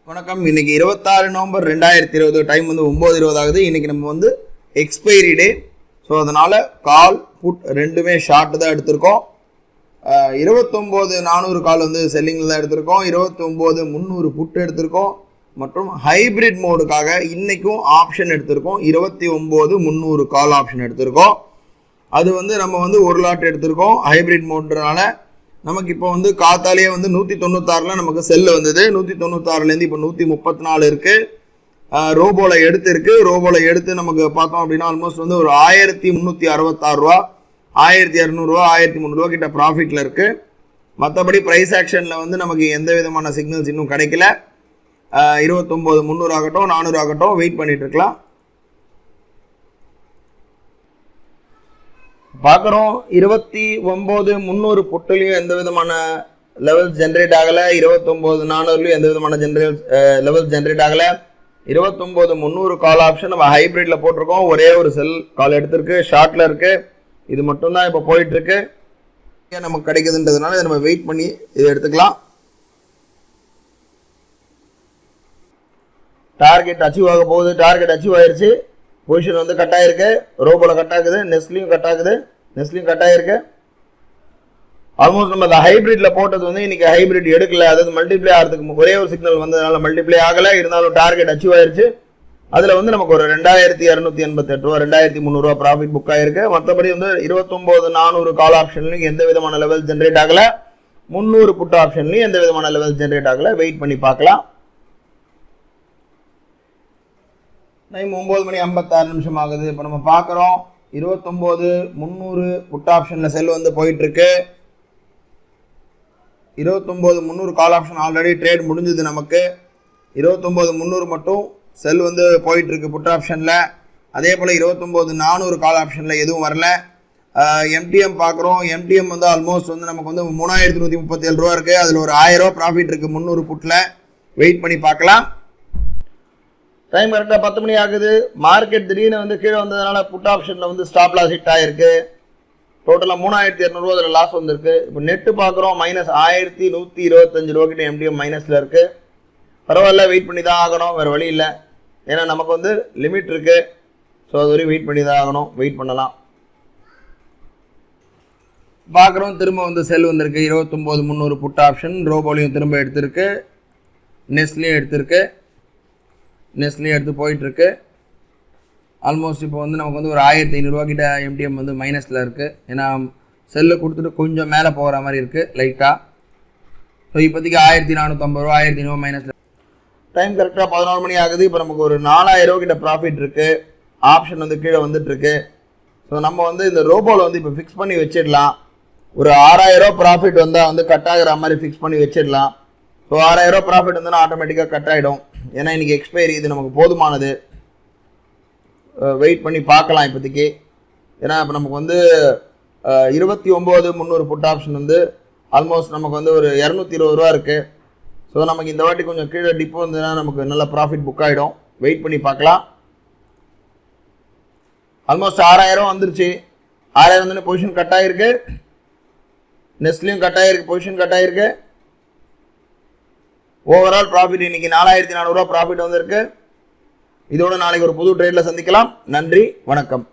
வணக்கம். இன்னைக்கு 26 November 2020, time வந்து 9:20 ஆகுது. இன்னைக்கு நம்ம வந்து எக்ஸ்பைரி டே. ஸோ அதனால கால் புட் ரெண்டுமே ஷார்ட் தான் எடுத்திருக்கோம். 29,400 கால் வந்து செல்லிங்கில் தான் எடுத்திருக்கோம். 29,300 புட் எடுத்திருக்கோம். மற்றும் ஹைபிரிட் மோடுக்காக இன்னைக்கும் ஆப்ஷன் எடுத்திருக்கோம். 29,300 கால் ஆப்ஷன் எடுத்திருக்கோம். அது வந்து நம்ம வந்து ஒரு லாட் எடுத்திருக்கோம். ஹைபிரிட் மோடுனால நமக்கு இப்போ வந்து காத்தாலேயே வந்து 196 நமக்கு செல்லு வந்தது. 196லேருந்து இப்போ 134 இருக்குது. ரோபோவில் எடுத்து நமக்கு பார்த்தோம் அப்படின்னா ஆல்மோஸ்ட் வந்து ஒரு 1,366 ரூபா, 1,200 ரூபா, 1,300 ரூபா கிட்ட ப்ராஃபிட்டில் இருக்குது. மற்றபடி ப்ரைஸ் ஆக்ஷனில் வந்து நமக்கு எந்த விதமான சிக்னல்ஸ் இன்னும் கிடைக்கல. 29,300 ஆகட்டும் 400 ஆகட்டும் வெயிட் பண்ணிட்டு இருக்கலாம். பார்க்குறோம் 29,300 புட்டுலையும் எந்த விதமான லெவல்ஸ் ஜென்ரேட் ஆகலை. 29,400லையும் எந்த விதமான லெவல்ஸ் ஜென்ரேட் ஆகலை. 29,300 கால் ஆப்ஷன் நம்ம ஹைப்ரிட்ல போட்டிருக்கோம். ஒரே ஒரு செல் கால் எடுத்திருக்கு, ஷார்ட்ல இருக்கு. இது மட்டும் தான் இப்போ போயிட்டு இருக்கு. நமக்கு கிடைக்குதுன்றதுனால இதை நம்ம வெயிட் பண்ணி இதை எடுத்துக்கலாம். டார்கெட் அச்சீவ் ஆக போகுது. டார்கெட் அச்சீவ் ஆயிடுச்சு. பொசிஷன் வந்து கட் ஆயிருக்கு. ரோபோல கட் ஆகுது, நெஸ்ட்லையும் கட் ஆயிருக்கு. ஆல்மோஸ்ட் நம்ம அந்த ஹைபிரிட்ல போட்டது வந்து இன்னைக்கு ஹைபிரிட் எடுக்கல. அதாவது மல்டிப்ளை ஆகிறதுக்கு ஒரே ஒரு சிக்னல் வந்ததுனால மல்டிப்ளை ஆகலை. இருந்தாலும் டார்கெட் அச்சீவ் ஆயிருச்சு. அதில் வந்து நமக்கு ஒரு 2,288 ரூபா, 2,300 ரூபா ப்ராஃபிட் புக் ஆயிருக்கு. மற்றபடி வந்து 29,400 கால் ஆப்ஷன்லையும் எந்த விதமான லெவல் ஜென்ரேட் ஆகலை. 300 புட் ஆப்ஷன்லையும் எந்த விதமான லெவல் ஜென்ரேட் ஆகலை. வெயிட் பண்ணி பார்க்கலாம். டைம் 9:56 ஆகுது. இப்போ நம்ம பார்க்குறோம் 29,300 புட் ஆப்ஷனில் செல் வந்து போயிட்டுருக்கு. 29,300 கால் ஆப்ஷன் ஆல்ரெடி ட்ரேட் முடிஞ்சது நமக்கு. 29,300 மட்டும் செல் வந்து போயிட்டுருக்கு புட் ஆப்ஷனில். அதே போல் 29,400 கால் ஆப்ஷனில் எதுவும் வரல. எம்டிஎம் பார்க்குறோம். எம்டிஎம் வந்து ஆல்மோஸ்ட் வந்து நமக்கு வந்து 3,137 ரூபா இருக்குது. அதில் ஒரு 1,000 ரூபா ப்ராஃபிட் இருக்குது 300 புட்டில். வெயிட் பண்ணி பார்க்கலாம். டைம் கரெக்டாக 10 மணி ஆகுது. மார்க்கெட் திடீர்னு வந்து கீழே வந்ததுனால புட் ஆப்ஷனில் வந்து ஸ்டாப் லாஸ் ஹிட் ஆகிருக்கு. டோட்டலாக 3,200 ரூபா அதில் லாஸ் வந்திருக்கு. இப்போ நெட்டு பார்க்குறோம் -1,125 ரூபா கிட்ட எம்டிஎம் மைனஸில் இருக்குது. பரவாயில்ல, வெயிட் பண்ணி தான் ஆகணும், வேறு வழி இல்லை. ஏன்னா நமக்கு வந்து லிமிட் இருக்குது. ஸோ அது வரையும் வெயிட் பண்ணி தான் ஆகணும். வெயிட் பண்ணலாம். பார்க்குறோம் திரும்ப வந்து செல் வந்திருக்கு. 29,300 புட் ஆப்ஷன் ரோபோலையும் திரும்ப எடுத்திருக்கு, நெஸ்ட்லையும் எடுத்து போயிட்டுருக்கு. ஆல்மோஸ்ட் இப்போ வந்து நமக்கு வந்து ஒரு 1,500 ரூபா கிட்ட எம்டிஎம் வந்து மைனஸில் இருக்குது. ஏன்னா செல்லு கொடுத்துட்டு கொஞ்சம் மேலே போகிற மாதிரி இருக்குது லைட்டாக. ஸோ இப்போதைக்கு 1,450 ரூபா, 1,500 மைனஸில். டைம் கரெக்டாக 11 மணி ஆகுது. இப்போ நமக்கு ஒரு 4,000 ரூபா கிட்ட ப்ராஃபிட் இருக்குது. ஆப்ஷன் வந்து கீழே வந்துட்டுருக்கு. ஸோ நம்ம வந்து இந்த ரோபோவில் வந்து இப்போ ஃபிக்ஸ் பண்ணி வச்சிடலாம். ஒரு 6,000 ரூபா ப்ராஃபிட் வந்தால் வந்து கட் ஆகிற மாதிரி ஃபிக்ஸ் பண்ணி வச்சிடலாம். ஸோ 6,000 ரூபா ப்ராஃபிட் வந்து ஆட்டோமேட்டிக்காக கட் ஆகிடும். ஏன்னா இன்றைக்கி எக்ஸ்பைரி, இது நமக்கு போதுமானது. வெயிட் பண்ணி பார்க்கலாம் இப்போதைக்கு. ஏன்னா இப்போ நமக்கு வந்து 29,300 புட் ஆப்ஷன் வந்து ஆல்மோஸ்ட் நமக்கு வந்து ஒரு 220 ரூபா இருக்குது. ஸோ நமக்கு இந்த வாட்டி கொஞ்சம் கீழே டிப்பு வந்ததுன்னா நமக்கு நல்ல ப்ராஃபிட் புக் ஆகிடும். வெயிட் பண்ணி பார்க்கலாம். ஆல்மோஸ்ட் 6,000 வந்துருச்சு. 6,000 வந்து பொசிஷன் கட் ஆகிருக்கு. நெஸ்ட்லையும் கட் ஆகிருக்கு, பொசிஷன் கட் ஆகிருக்கு. ஓவரால் ப்ராஃபிட் இன்னைக்கு 4,400 ரூபா ப்ராஃபிட் வந்திருக்கு. இதோட நாளைக்கு ஒரு புது ட்ரேடில் சந்திக்கலாம். நன்றி, வணக்கம்.